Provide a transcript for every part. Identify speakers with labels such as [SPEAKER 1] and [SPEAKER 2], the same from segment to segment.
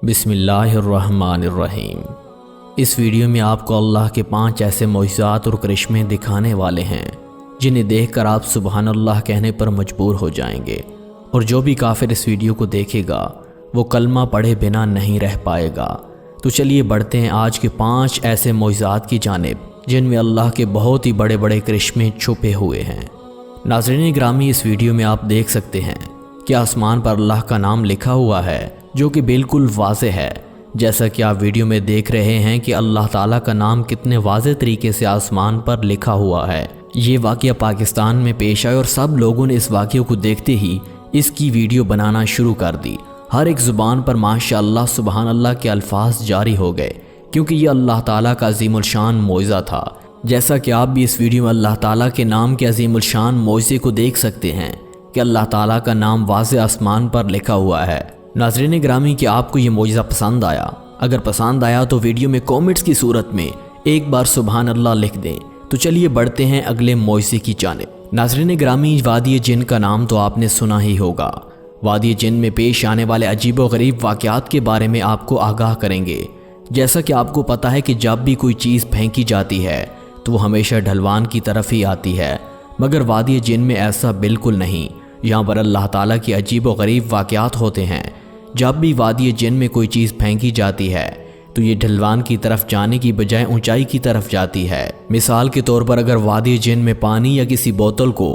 [SPEAKER 1] बिस्मिल्लाहिर्रहमानिर्रहीम। इस वीडियो में आपको अल्लाह के 5 ऐसे मोइज़ात और करिश्मे दिखाने वाले हैं जिन्हें देखकर आप सुबहान अल्लाह कहने पर मजबूर हो जाएंगे, और जो भी काफिर इस वीडियो को देखेगा वो कलमा पढ़े बिना नहीं रह पाएगा। तो चलिए बढ़ते हैं आज के 5 ऐसे मोइज़ात की जानिब जिनमें अल्लाह के बहुत ही बड़े बड़े करिश्मे छुपे हुए हैं। नाज़रीन ग्रामी, इस वीडियो में आप देख सकते हैं कि आसमान पर अल्लाह का नाम लिखा हुआ है जो कि बिल्कुल वाज़े है। जैसा कि आप वीडियो में देख रहे हैं कि अल्लाह ताला का नाम कितने वाज़े तरीके से आसमान पर लिखा हुआ है। ये वाक़या पाकिस्तान में पेश आया और सब लोगों ने इस वाक़े को देखते ही इसकी वीडियो बनाना शुरू कर दी। हर एक ज़ुबान पर माशाअल्लाह सुबहान अल्लाह के अल्फाज जारी हो गए, क्योंकि ये अल्लाह ताला का अज़ीमुल शान मोइज़ा था। जैसा कि आप भी इस वीडियो में अल्लाह ताला के नाम के अज़ीमुल शान मोइज़े को देख सकते हैं कि अल्लाह ताला का नाम वाज़े आसमान पर लिखा हुआ है। नाज़रीन ग्रामी, कि आपको ये मोइज़ा पसंद आया? अगर पसंद आया तो वीडियो में कमेंट्स की सूरत में एक बार सुबहान अल्लाह लिख दें। तो चलिए बढ़ते हैं अगले मोइज़े की जानिब। नाज़रीन ग्रामी, वादी जिन का नाम तो आपने सुना ही होगा। वादी जिन में पेश आने वाले अजीब व गरीब वाक़यात के बारे में आपको आगाह करेंगे। जैसा कि आपको पता है कि जब भी कोई चीज़ फेंकी जाती है तो वो हमेशा ढलवान की तरफ ही आती है, मगर वादी जिन में ऐसा बिल्कुल नहीं। यहाँ पर अल्लाह ताला की अजीब व गरीब वाक़यात होते हैं। जब भी वादी जिन में कोई चीज़ फेंकी जाती है तो ये ढलवान की तरफ जाने की बजाय ऊंचाई की तरफ जाती है। मिसाल के तौर पर अगर वादी जिन में पानी या किसी बोतल को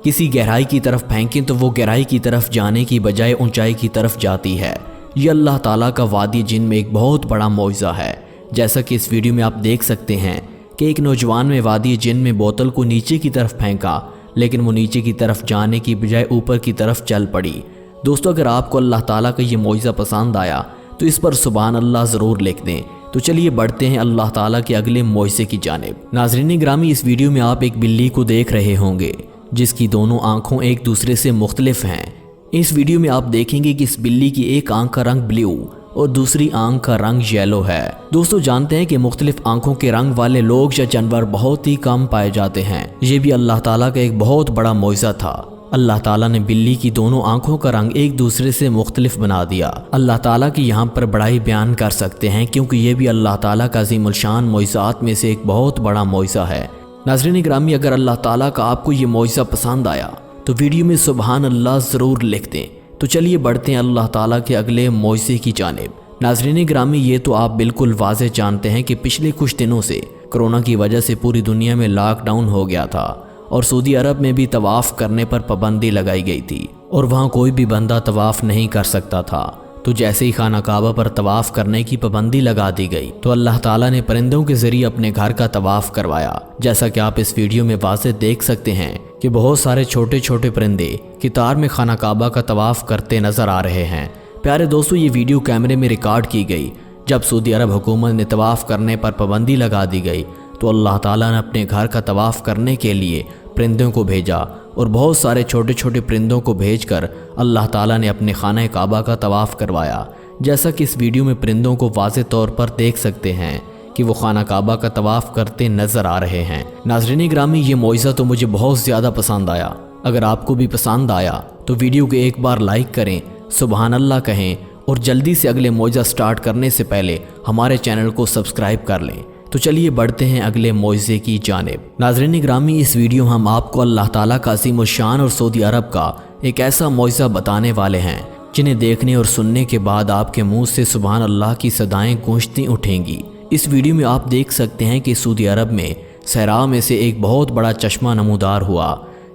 [SPEAKER 1] किसी गहराई की तरफ फेंकें तो वो गहराई की तरफ जाने की बजाय ऊंचाई की तरफ जाती है। ये अल्लाह ताला का वादी जिन में एक बहुत बड़ा मोइज़ा है। जैसा कि इस वीडियो में आप देख सकते हैं कि एक नौजवान में वादी जिन में बोतल को नीचे की तरफ फेंका, लेकिन वो नीचे की तरफ जाने की बजाय ऊपर की तरफ चल पड़ी। दोस्तों, अगर आपको अल्लाह ताला का ये मोइज़ा पसंद आया तो इस पर सुबहान अल्लाह ज़रूर लिख दें। तो चलिए बढ़ते हैं अल्लाह ताला के अगले मोइज़े की जानिब। नाज़रीन ग्रामी, इस वीडियो में आप एक बिल्ली को देख रहे होंगे जिसकी दोनों आँखों एक दूसरे से मुख्तलिफ हैं। इस वीडियो में आप देखेंगे कि इस बिल्ली की एक आँख का रंग ब्लू और दूसरी आँख का रंग येलो है। दोस्तों, जानते हैं कि मुख्तलिफ आँखों के रंग वाले लोग या जानवर बहुत ही कम पाए जाते हैं। ये भी अल्लाह ताला का एक बहुत बड़ा मोइज़ा था। अल्लाह ताला ने बिल्ली की दोनों आँखों का रंग एक दूसरे से मुख्तलिफ बना दिया। अल्लाह ताला की यहाँ पर बड़ाई बयान कर सकते हैं, क्योंकि ये भी अल्लाह ताला का अज़ीमुल शान मोइज़ात में से एक बहुत बड़ा मोइज़ा है। नाज़रीन ग्रामी, अगर अल्लाह ताला का आपको ये मोइज़ा पसंद आया तो वीडियो में सुबहान अल्लाह ज़रूर लिख दें। तो चलिए बढ़ते हैं अल्लाह ताला के अगले मोइज़े की जानिब। नाज़रीन ग्रामी, ये तो आप बिल्कुल वाज़े जानते हैं कि पिछले कुछ दिनों से कोरोना की वजह से पूरी दुनिया में लॉकडाउन हो गया था और सऊदी अरब में भी तवाफ़ करने पर पाबंदी लगाई गई थी और वहाँ कोई भी बंदा तवाफ़ नहीं कर सकता था। तो जैसे ही खाना काबा पर तवाफ़ करने की पाबंदी लगा दी गई तो अल्लाह ताला ने परिंदों के ज़रिए अपने घर का तवाफ़ करवाया। जैसा कि आप इस वीडियो में वाज़े देख सकते हैं कि बहुत सारे छोटे छोटे परिंदे कितार में खाना काबा का तवाफ़ करते नज़र आ रहे हैं। प्यारे दोस्तों, ये वीडियो कैमरे में रिकॉर्ड की गई जब सऊदी अरब हुकूमत ने तवाफ़ करने पर पाबंदी लगा दी गई तो अल्लाह ताला ने अपने घर का तवाफ़ करने के लिए परिंदों को भेजा और बहुत सारे छोटे छोटे परिंदों को भेजकर अल्लाह ताला ने अपने खाना काबा का तवाफ़ करवाया। जैसा कि इस वीडियो में परिंदों को वाज़े तौर पर देख सकते हैं कि वो खाना काबा का तवाफ़ करते नज़र आ रहे हैं। नाज़रीन ग्रामी, ये मोइज़ा तो मुझे बहुत ज़्यादा पसंद आया। अगर आपको भी पसंद आया तो वीडियो को एक बार लाइक करें, सुबहान अल्लाह कहें और जल्दी से अगले मोइज़ा स्टार्ट करने से पहले हमारे चैनल को सब्सक्राइब कर लें। तो चलिए बढ़ते हैं अगले मोइज़े की जानिब। नाज़रीन ग्रामी, इस वीडियो हम आपको अल्लाह ताला का अज़ीमुल शान और सऊदी अरब का एक ऐसा मोइज़ा बताने वाले हैं जिन्हें देखने और सुनने के बाद आपके मुंह से सुबहान अल्लाह की सदाएं गूंजती उठेंगी। इस वीडियो में आप देख सकते हैं कि सऊदी अरब में सहरा में से एक बहुत बड़ा चश्मा नमूदार हुआ।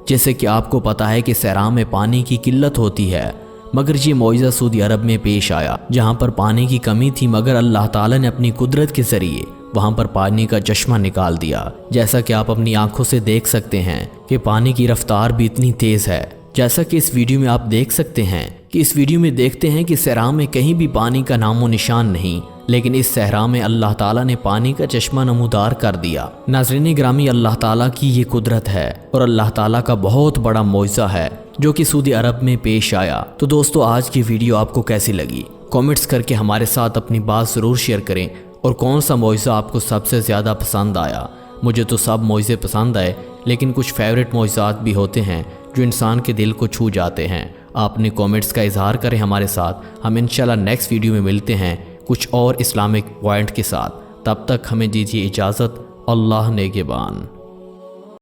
[SPEAKER 1] जैसे कि आपको पता है कि सहरा में पानी की किल्लत होती है, मगर ये मोइज़ा सऊदी अरब में पेश आया जहाँ पर पानी की कमी थी, मगर अल्लाह ताला ने अपनी कुदरत के ज़रिए वहाँ पर पानी का चश्मा निकाल दिया। जैसा कि आप अपनी आंखों से देख सकते हैं कि पानी की रफ्तार भी इतनी तेज़ है। जैसा कि इस वीडियो में आप देख सकते हैं कि इस वीडियो में देखते हैं कि सहरा में कहीं भी पानी का नामो निशान नहीं, लेकिन इस सहरा में अल्लाह ताला ने पानी का चश्मा नमूदार कर दिया। नाज़रीन ग्रामी, अल्लाह ताला की ये कुदरत है और अल्लाह ताला का बहुत बड़ा मोइज़ा है जो कि सऊदी अरब में पेश आया। तो दोस्तों, आज की वीडियो आपको कैसी लगी? कमेंट्स करके हमारे साथ अपनी बात ज़रूर शेयर करें और कौन सा मोइज़ा आपको सबसे ज़्यादा पसंद आया। मुझे तो सब मोइज़े पसंद आए, लेकिन कुछ फेवरेट मोइज़ात भी होते हैं جو انسان کے دل کو چھو جاتے ہیں۔ آپ اپنے کومنٹس کا اظہار کریں ہمارے ساتھ۔ ہم انشاءاللہ نیکسٹ ویڈیو میں ملتے ہیں کچھ اور اسلامک پوائنٹ کے ساتھ۔ تب تک ہمیں دیجیے اجازت۔ اللہ نگہبان۔